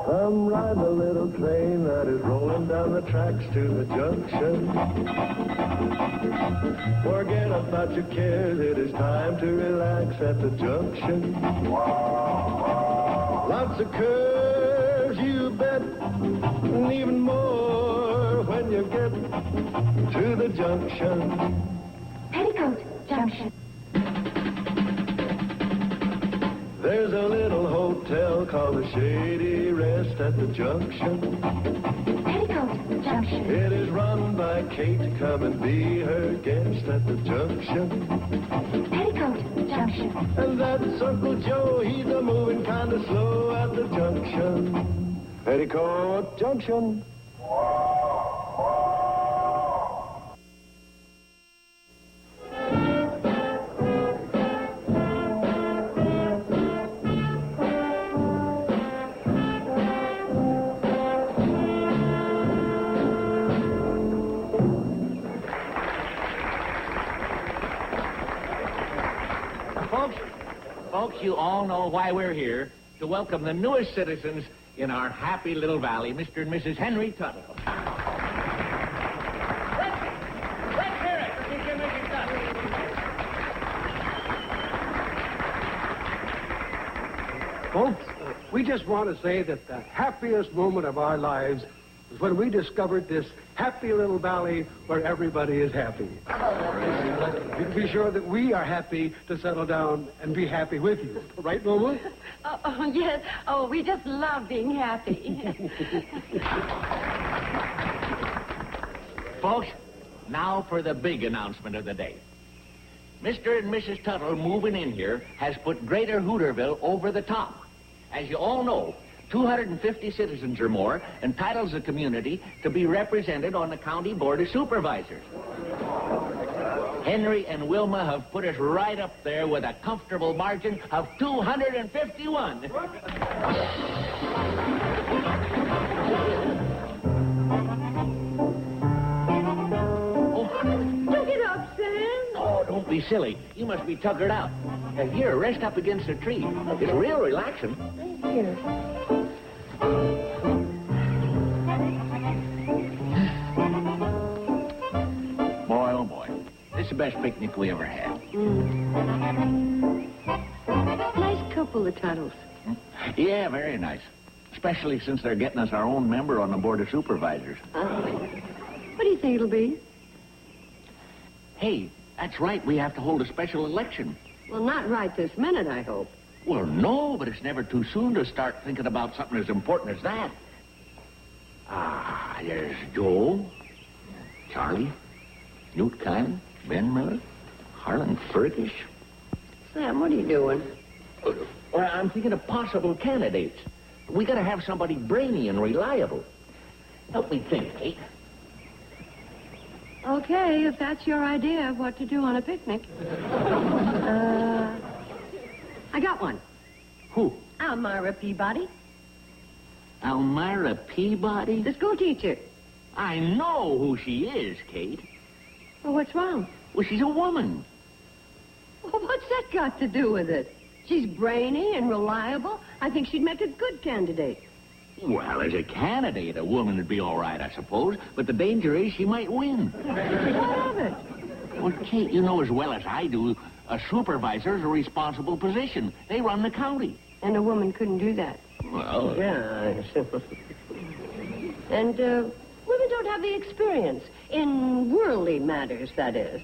Come ride the little train that is rolling down the tracks to the junction. Forget about your cares, it is time to relax at the junction. Lots of curves, you bet, and even more when you get to the junction. Petticoat Junction. There's a little hotel called the Shady Rest at the junction. Petticoat Junction. It is run by Kate. Come and be her guest at the junction. Petticoat Junction. And that's Uncle Joe. He's a moving kind of slow at the junction. Petticoat Junction. Folks, you all know why we're here, to welcome the newest citizens in our happy little valley, Mr. and Mrs. Henry Tuttle. Let's hear it for Mr. and Mrs. Tuttle. Folks, we just want to say that the happiest moment of our lives was when we discovered this happy little valley where everybody is happy. You can be sure that we are happy to settle down and be happy with you. Right, Wilma? Oh, yes. Oh, we just love being happy. Folks, now for the big announcement of the day. Mr. and Mrs. Tuttle moving in here has put Greater Hooterville over the top. As you all know, 250 citizens or more entitles the community to be represented on the County Board of Supervisors. Henry and Wilma have put us right up there with a comfortable margin of 251. Look it up, Sam. Oh, don't be silly. You must be tuckered out. Here, rest up against a tree. It's real relaxing. Here. Boy, oh boy. This is the best picnic we ever had. Nice couple, the Tuttles. Yeah, very nice. Especially since they're getting us our own member on the Board of Supervisors. What do you think it'll be? Hey, that's right. We have to hold a special election. Well, not right this minute, I hope. Well, no, but it's never too soon to start thinking about something as important as that. There's Joe, Charlie, Newt Kynan, Ben Miller, Harlan Fergus. Sam, what are you doing? Well, I'm thinking of possible candidates. We gotta have somebody brainy and reliable. Help me think, Kate. Okay, if that's your idea of what to do on a picnic. I got one. Who? Elmira Peabody, Elmira Peabody? the school teacher. I know who she is, Kate. Well, what's wrong? Well, she's a woman. Well, what's that got to do with it? She's brainy and reliable. I think she'd make a good candidate. Well, as a candidate, a woman would be all right, I suppose. But the danger is she might win. What of it? Well, Kate, you know as well as I do, a supervisor is a responsible position. They run the county. And a woman couldn't do that. Well, Yeah. And women don't have the experience in worldly matters, that is.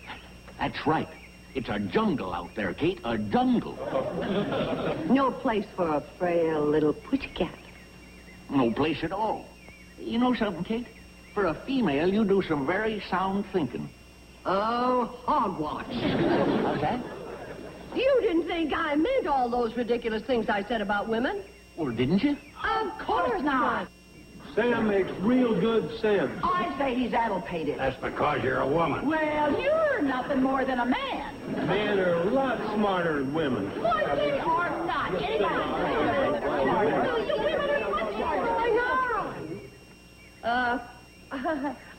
that's right. It's a jungle out there, Kate, a jungle. No place for a frail little pussycat. No place at all. You know something, Kate? For a female, you do some very sound thinking. Oh, hogwash. How's that? You didn't think I meant all those ridiculous things I said about women? Well, didn't you? Of course not. Sam makes real good sense. I say he's addlepated. That's because you're a woman. Well, you're nothing more than a man. Men are a lot smarter than women. Well, you are not.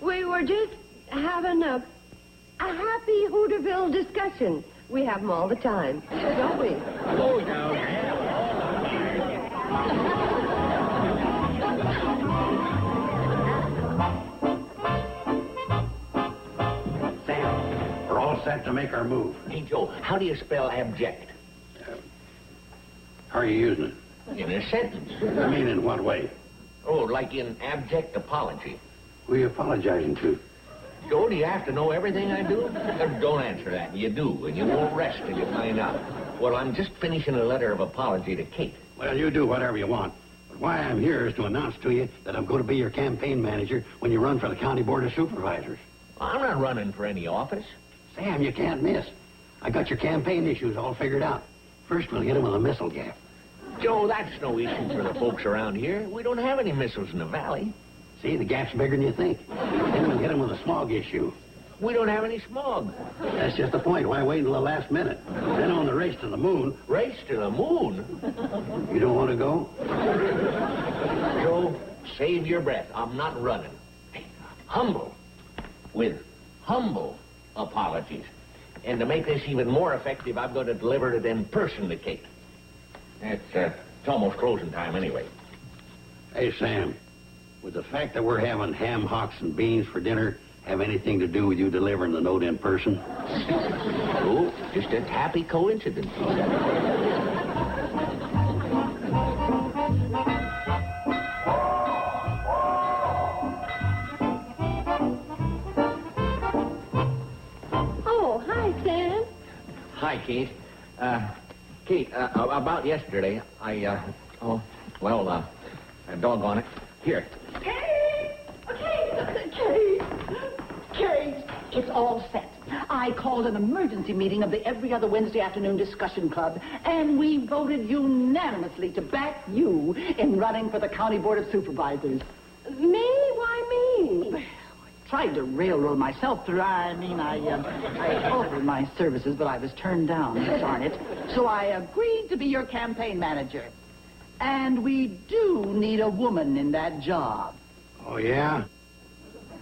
We were just having a happy Hooterville discussion. We have them all the time, don't we? Oh, yeah. set to make our move. Hey, Joe, how do you spell abject? How are you using it? In a sentence. I mean, in what way? Oh, like in abject apology. Who are you apologizing to? Joe, do you have to know everything I do? Don't answer that. You do, and you won't rest till you find out. Well, I'm just finishing a letter of apology to Kate. Well, you do whatever you want. But why I'm here is to announce to you that I'm going to be your campaign manager when you run for the County Board of Supervisors. I'm not running for any office. Sam, you can't miss. I got your campaign issues all figured out. First, we'll hit him with a missile gap. Joe, that's no issue for the folks around here. We don't have any missiles in the valley. See, the gap's bigger than you think. Then we'll hit him with a smog issue. We don't have any smog. That's just the point. Why wait until the last minute? Then on the race to the moon. Race to the moon? You don't want to go? Joe, save your breath. I'm not running. Humble. With humble apologies. And to make this even more effective, I'm going to deliver it in person to Kate. It's almost closing time anyway. Hey, Sam, would the fact that we're having ham hocks and beans for dinner have anything to do with you delivering the note in person? Oh, just a happy coincidence. Oh, hi, Sam. Hi, Kate. Kate, about yesterday, doggone it. Here. Kate, it's all set. I called an emergency meeting of the every other Wednesday afternoon discussion club, and we voted unanimously to back you in running for the County Board of Supervisors. Me? Why me? Tried to railroad myself through. I offered my services, but I was turned down, darn it. So I agreed to be your campaign manager. And we do need a woman in that job. Oh, yeah?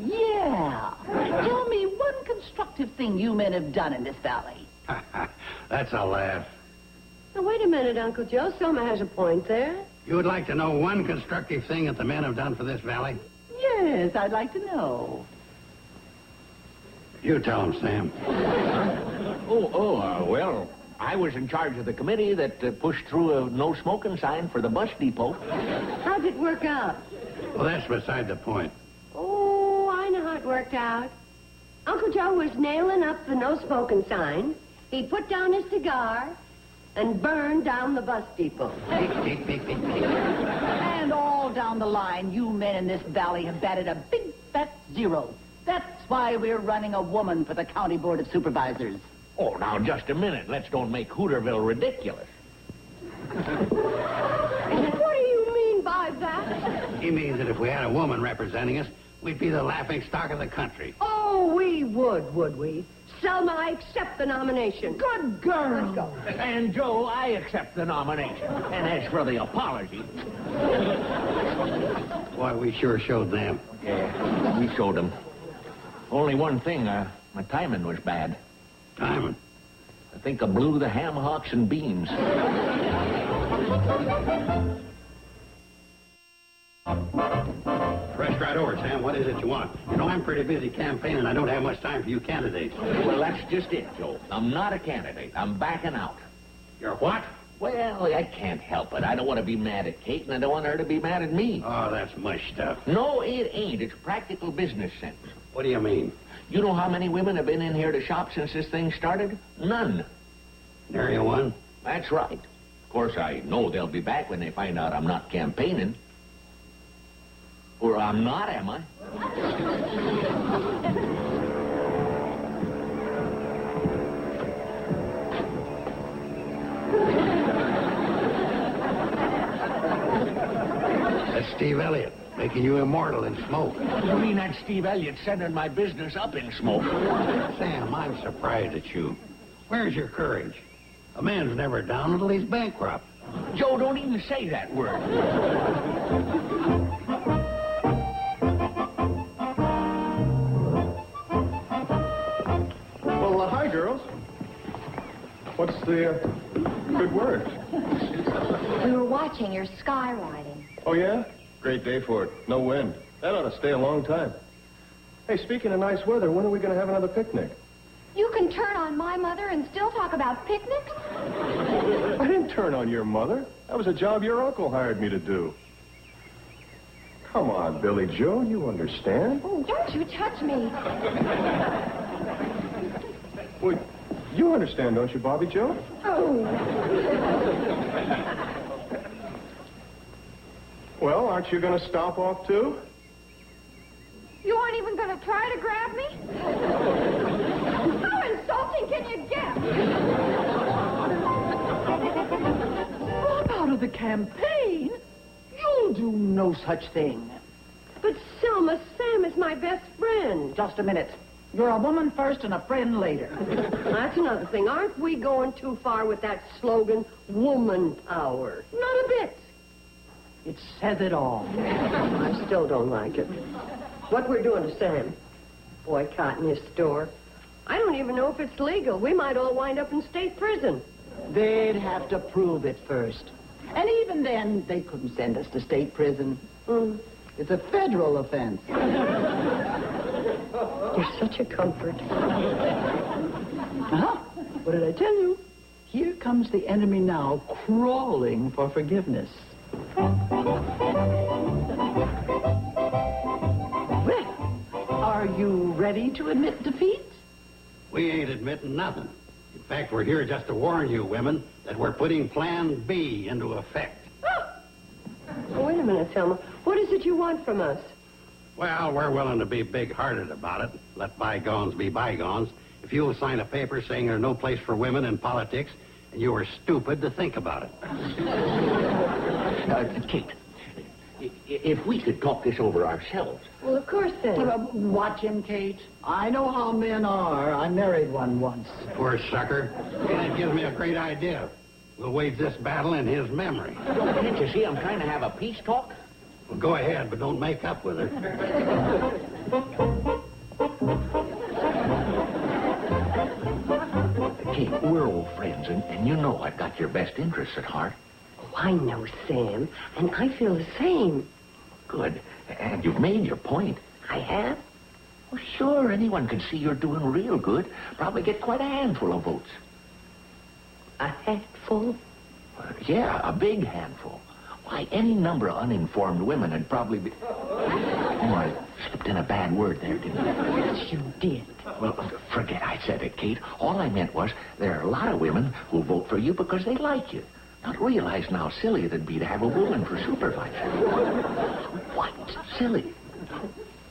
Yeah. Tell me one constructive thing you men have done in this valley. That's a laugh. Now, wait a minute, Uncle Joe. Selma has a point there. You would like to know one constructive thing that the men have done for this valley? Yes, I'd like to know. You tell them, Sam. Well, I was in charge of the committee that pushed through a no-smoking sign for the bus depot. How'd it work out? Well, that's beside the point. Oh, I know how it worked out. Uncle Joe was nailing up the no-smoking sign. He put down his cigar and burned down the bus depot. And all down the line, you men in this valley have batted a big fat 0. That's why we're running a woman for the County Board of Supervisors. Oh, now, just a minute. Let's don't make Hooterville ridiculous. What do you mean by that? He means that if we had a woman representing us, we'd be the laughing stock of the country. Oh, we would we? Selma, I accept the nomination. Good girl. Let's go. And, Joe, I accept the nomination. And as for the apology... Boy, we sure showed them. Yeah, we showed them. Only one thing, my timing was bad. Timing. I think I blew the ham hocks and beans. Rush right over, Sam. What is it you want? You know, I'm pretty busy campaigning. I don't have much time for you candidates. Well, that's just it, Joe. I'm not a candidate. I'm backing out. You're what? Well, I can't help it. I don't want to be mad at Kate, and I don't want her to be mad at me. Oh, that's mush stuff. No, it ain't. It's practical business sense. What do you mean? You know how many women have been in here to shop since this thing started? None. Nary one? That's right. Of course, I know they'll be back when they find out I'm not campaigning. Or I'm not, am I? That's Steve Elliott, making you immortal in smoke. You mean that Steve Elliott sending my business up in smoke? Sam, I'm surprised at you. Where's your courage? A man's never down until he's bankrupt. Joe, don't even say that word. Well, hi, girls. What's the good word? We were watching your skywriting. Oh, yeah? Great day for it. No wind. That ought to stay a long time. Hey, speaking of nice weather, when are we going to have another picnic? You can turn on my mother and still talk about picnics? I didn't turn on your mother. That was a job your uncle hired me to do. Come on, Billy Joe, you understand? Oh, don't you touch me. Well, you understand, don't you, Bobby Joe? Oh. Well, aren't you going to stop off, too? You aren't even going to try to grab me? How insulting can you get? Drop out of the campaign? You'll do no such thing. But Selma, Sam is my best friend. Just a minute. You're a woman first and a friend later. That's another thing. Aren't we going too far with that slogan, woman power? Not a bit. It says it all. I still don't like it. What we're doing to Sam, boycotting his store. I don't even know if it's legal. We might all wind up in state prison. They'd have to prove it first. And even then, they couldn't send us to state prison. It's a federal offense. You're such a comfort. Uh-huh. What did I tell you? Here comes the enemy now, crawling for forgiveness. Well, are you ready to admit defeat? We ain't admitting nothing. In fact, we're here just to warn you, women, that we're putting Plan B into effect. Oh, wait a minute, Selma. What is it you want from us? Well, we're willing to be big-hearted about it. Let bygones be bygones. If you'll sign a paper saying there's no place for women in politics, and you were stupid to think about it. Kate, if we could talk this over ourselves. Well, of course, Sam. Watch him, Kate. I know how men are. I married one once. Poor sucker. That gives me a great idea. We'll wage this battle in his memory. Can't you see I'm trying to have a peace talk? Well, go ahead, but don't make up with her. Kate, we're old friends, and you know I've got your best interests at heart. Oh, I know, Sam. And I feel the same. Good. And you've made your point. I have? Well, sure, anyone can see you're doing real good. Probably get quite a handful of votes. A handful? Yeah, a big handful. Why, any number of uninformed women would probably be... Oh, I slipped in a bad word there, didn't I? Yes, you did. Well, forget I said it, Kate. All I meant was there are a lot of women who vote for you because they like you. Not realizing how silly it'd be to have a woman for supervisor. What? Silly?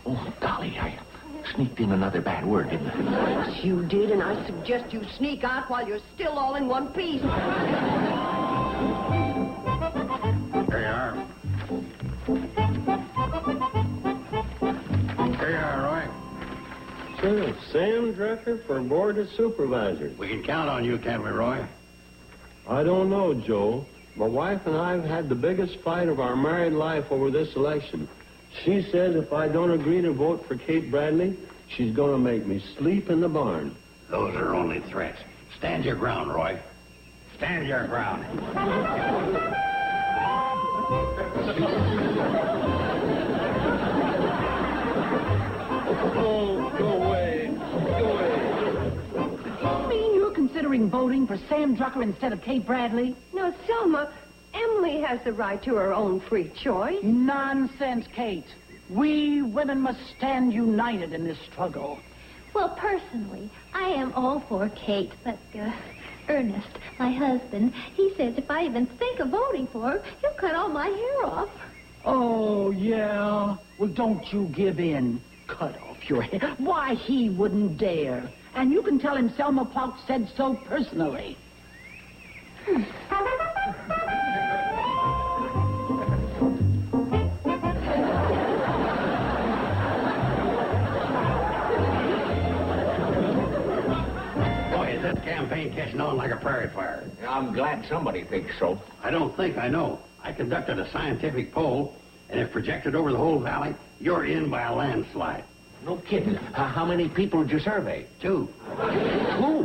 Oh, golly, I sneaked in another bad word, didn't I? Yes, you did, and I suggest you sneak out while you're still all in one piece. There you are. There you are, Roy. Sure, Sam Drucker for Board of Supervisors. We can count on you, can't we, Roy? I don't know, Joe. My wife and I have had the biggest fight of our married life over this election. She says if I don't agree to vote for Kate Bradley, she's going to make me sleep in the barn. Those are only threats. Stand your ground, Roy. Stand your ground. Oh, go away. Go away. You mean you're considering voting for Sam Drucker instead of Kate Bradley? Now, Selma, Emily has the right to her own free choice. Nonsense, Kate. We women must stand united in this struggle. Well, personally, I am all for Kate, but Ernest, my husband, he says if I even think of voting for her, he'll cut all my hair off. Oh, yeah? Well, don't you give in. Cut off your hair. Why, he wouldn't dare. And you can tell him Selma Plott said so personally. Boy, is this campaign catching on like a prairie fire. I'm glad somebody thinks so. I don't think I know. I conducted a scientific poll, and if projected over the whole valley, you're in by a landslide. No kidding. How many people did you survey? 2. Who?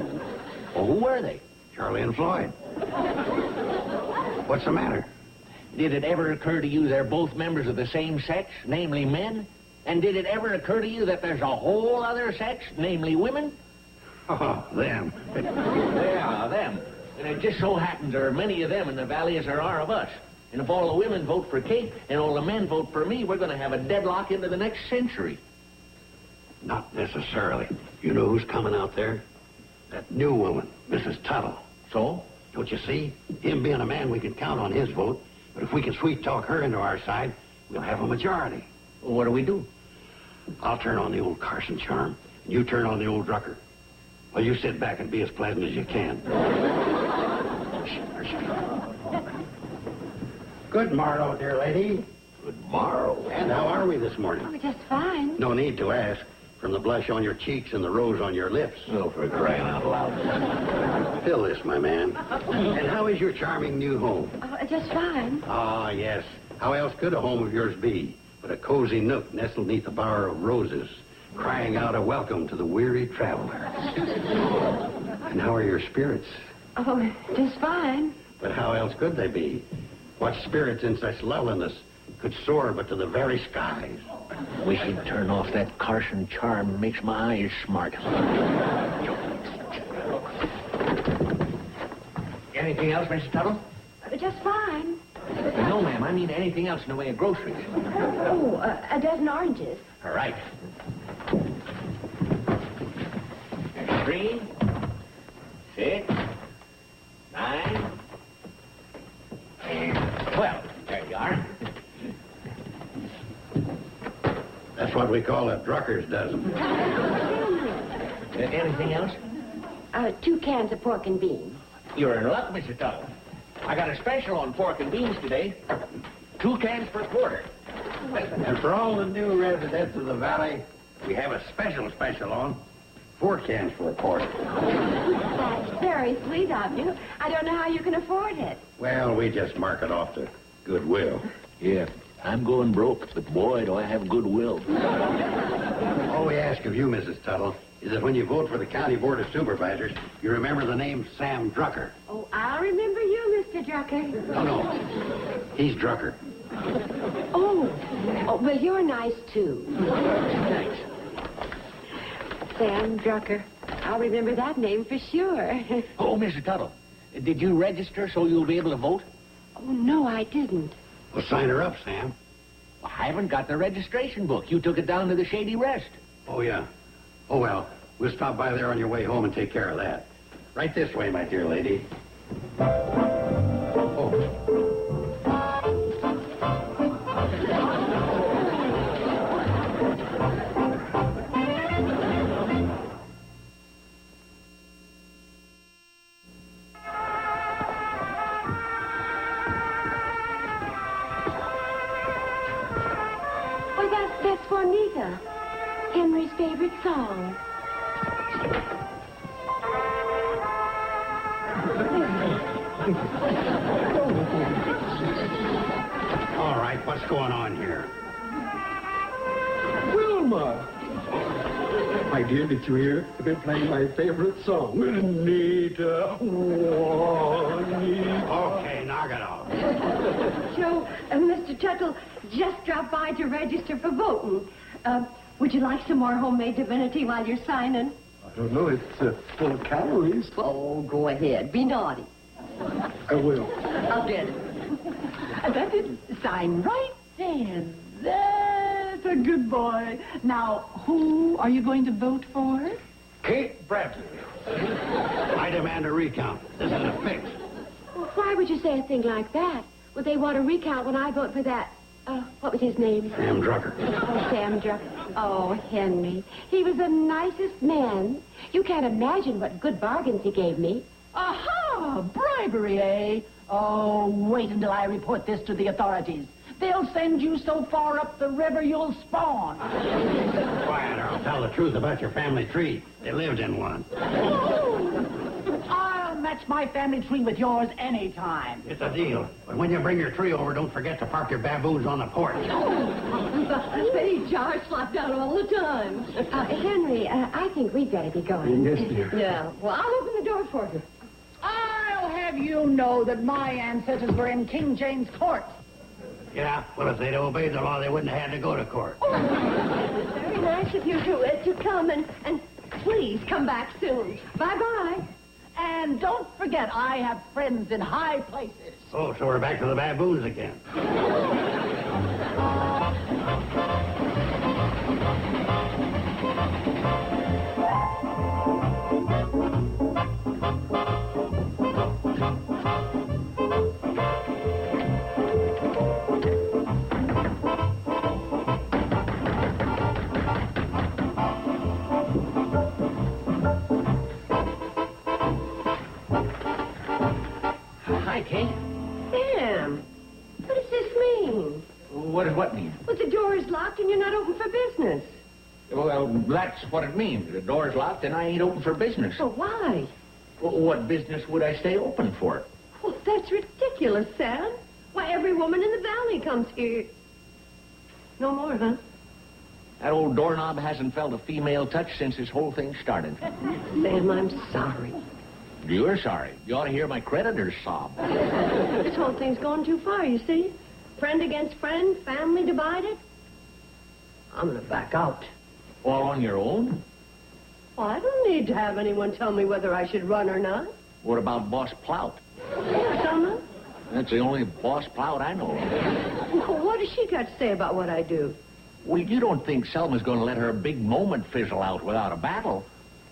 Well, who were they? Charlie and Floyd. What's the matter? Did it ever occur to you they're both members of the same sex, namely men? And did it ever occur to you that there's a whole other sex, namely women? Oh, them. Yeah, them. And it just so happens there are many of them in the valley as there are of us. And if all the women vote for Kate and all the men vote for me, we're going to have a deadlock into the next century. Not necessarily. You know who's coming out there? That new woman, Mrs. Tuttle. So? Don't you see? Him being a man, we can count on his vote. But if we can sweet-talk her into our side, we'll have a majority. Well, what do we do? I'll turn on the old Carson charm, and you turn on the old Drucker. Well, you sit back and be as pleasant as you can. Good morrow, dear lady. Good morrow. And how are we this morning? Oh, just fine. No need to ask. From the blush on your cheeks and the rose on your lips. Oh, for crying out loud. Fill this, my man. And how is your charming new home? Oh, just fine. Ah, yes. How else could a home of yours be but a cozy nook nestled neath a bower of roses, crying out a welcome to the weary traveler? And how are your spirits? Oh, just fine. But how else could they be? What spirits in such loveliness could soar but to the very skies? Wish he'd turn off that Carson charm. It makes my eyes smart. Anything else, Mrs. Tuttle? Just fine. No, ma'am. I mean anything else in the way of groceries. Oh, a dozen oranges. All right. There's 3, 6, 9, and 12. There you are. That's what we call a Drucker's dozen. Anything else? 2 cans of pork and beans. You're in luck, Mrs. Tuttle. I got a special on pork and beans today. 2 cans per quarter. And for all the new residents of the valley, we have a special on 4 cans for a quarter. That's very sweet of you. I don't know how you can afford it. Well, we just mark it off to goodwill. Yeah, I'm going broke, but boy, do I have goodwill. All we ask of you, Mrs. Tuttle, is that when you vote for the County Board of Supervisors, you remember the name Sam Drucker. Oh, I'll remember you, Mr. Drucker. No. He's Drucker. Oh, well, you're nice, too. Thanks. Sam Drucker. I'll remember that name for sure. Oh, Mrs. Tuttle, did you register so you'll be able to vote? Oh, no, I didn't. Well, sign her up, Sam. I haven't got the registration book. You took it down to the Shady Rest. Oh, yeah. Oh, well, we'll stop by there on your way home and take care of that. Right this way, my dear lady. Oh. Oh, that's for Nita. Henry's favorite song. All right, what's going on here? Wilma! My dear, did you hear? I've been playing my favorite song. Anita. Oh, Anita. Okay, knock it off. Joe, Mr. Tuttle just dropped by to register for voting. Would you like some more homemade divinity while you're signing? I don't know. It's full of calories. Oh, go ahead. Be naughty. I will. I'll get it. That's it. Sign right there. That's a good boy. Now, who are you going to vote for? Kate Bradley. I demand a recount. This is a fix. Well, why would you say a thing like that? Would they want a recount when I vote for that? What was his name? Sam Drucker. Oh, Sam Drucker. Oh, Henry. He was the nicest man. You can't imagine what good bargains he gave me. Aha! Bribery, eh? Oh, wait until I report this to the authorities. They'll send you so far up the river you'll spawn. Quiet, or I'll tell the truth about your family tree. They lived in one. I'll match my family tree with yours anytime. It's a deal. But when you bring your tree over, don't forget to park your baboons on the porch. Betty jars slop down all the time. Henry, I think we'd better be going. Yes, dear. Yeah, well, I'll open the door for you. I'll have you know that my ancestors were in King James Court. Yeah, well, if they'd obeyed the law, they wouldn't have had to go to court. Very nice of you to come and Please come back soon. Bye-bye. And don't forget, I have friends in high places. Oh, so we're back to the baboons again. Hi, Kate. Sam, what does this mean? What does what mean? Well, the door is locked and you're not open for business. Well, that's what it means. The door's locked and I ain't open for business. Well, why? Well, what business would I stay open for? Well, that's ridiculous, Sam. Why, every woman in the valley comes here. No more, huh? That old doorknob hasn't felt a female touch since this whole thing started. Sam, I'm sorry. You're sorry. You ought to hear my creditors sob. This whole thing's gone too far, you see? Friend against friend, family divided. I'm gonna back out. All on your own? Well, I don't need to have anyone tell me whether I should run or not. What about Boss Plout? Selma? That's the only Boss Plout I know of. Well, what has she got to say about what I do? Well, you don't think Selma's going to let her big moment fizzle out without a battle?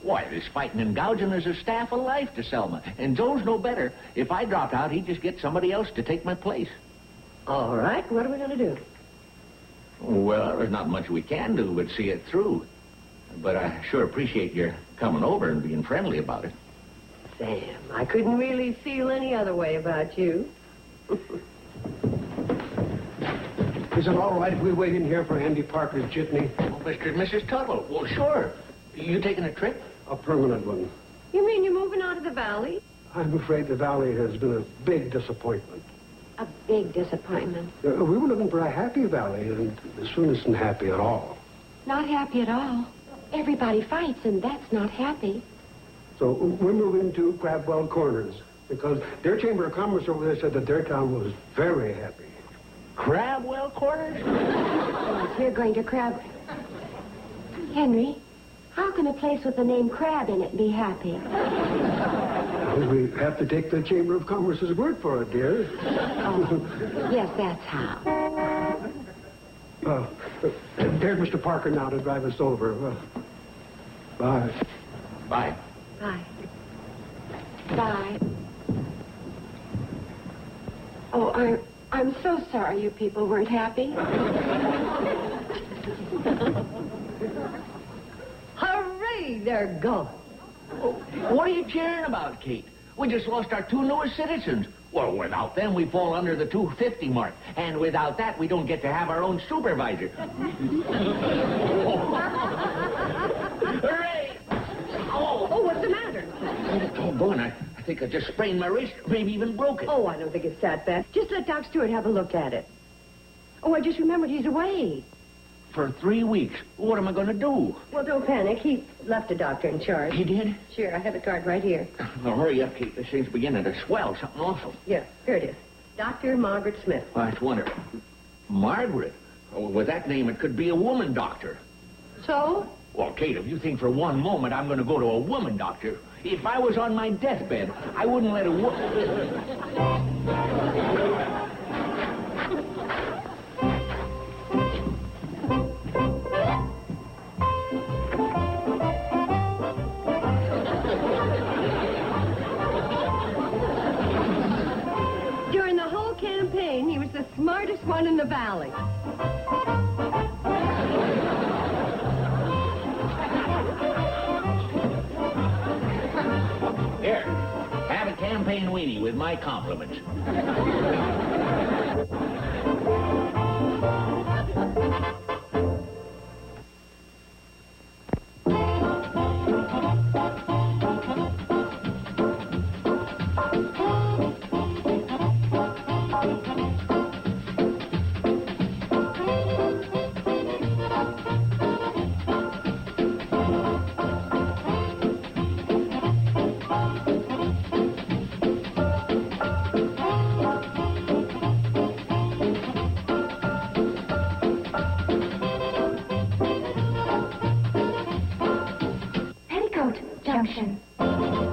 Why, this fighting and gouging is a staff of life to Selma. And Joe's no better. If I dropped out, he'd just get somebody else to take my place. All right, what are we going to do? Well, there's not much we can do but see it through. But I sure appreciate your coming over and being friendly about it. Sam, I couldn't really feel any other way about you. Is it all right if we wait in here for Andy Parker's jitney? Oh, Mr. and Mrs. Tuttle. Well, sure. You taking a trip? A permanent one. You mean you're moving out of the valley? I'm afraid the valley has been a big disappointment. A big disappointment. We were looking for a happy valley, and this one isn't happy at all. Not happy at all. Everybody fights, and that's not happy. So we're moving to Crabwell Corners, because their Chamber of Commerce over there said that their town was very happy. Crabwell Corners? Yes, we're going to Crab... Henry, how can a place with the name Crab in it be happy? Well, we have to take the Chamber of Commerce's word for it, dear. Oh, yes, that's how. There's Mr. Parker now to drive us over. Bye. Bye. Bye. Bye. Oh, I'm so sorry you people weren't happy. Hooray, they're gone. What are you cheering about, Kate? We just lost our two newest citizens. Well, without them, we fall under the 250 mark. And without that, we don't get to have our own supervisor. Hooray! Oh, what's the matter? Oh, boy, I think I just sprained my wrist, maybe even broke it. Oh, I don't think it's that bad. Just let Doc Stewart have a look at it. Oh, I just remembered he's away. For 3 weeks. What am I going to do? Well, don't panic. He left a doctor in charge. He did? Sure, I have the card right here. Well, hurry up, Kate. This thing's beginning to swell. Something awful. Yeah, here it is. Dr. Margaret Smith. Well, that's wonderful. Margaret? Oh, with that name, it could be a woman doctor. So? Well, Kate, if you think for one moment I'm going to go to a woman doctor, if I was on my deathbed, I wouldn't let a woman... During the whole campaign, he was the smartest one in the valley. Here, have a campaign weenie with my compliments. Junction.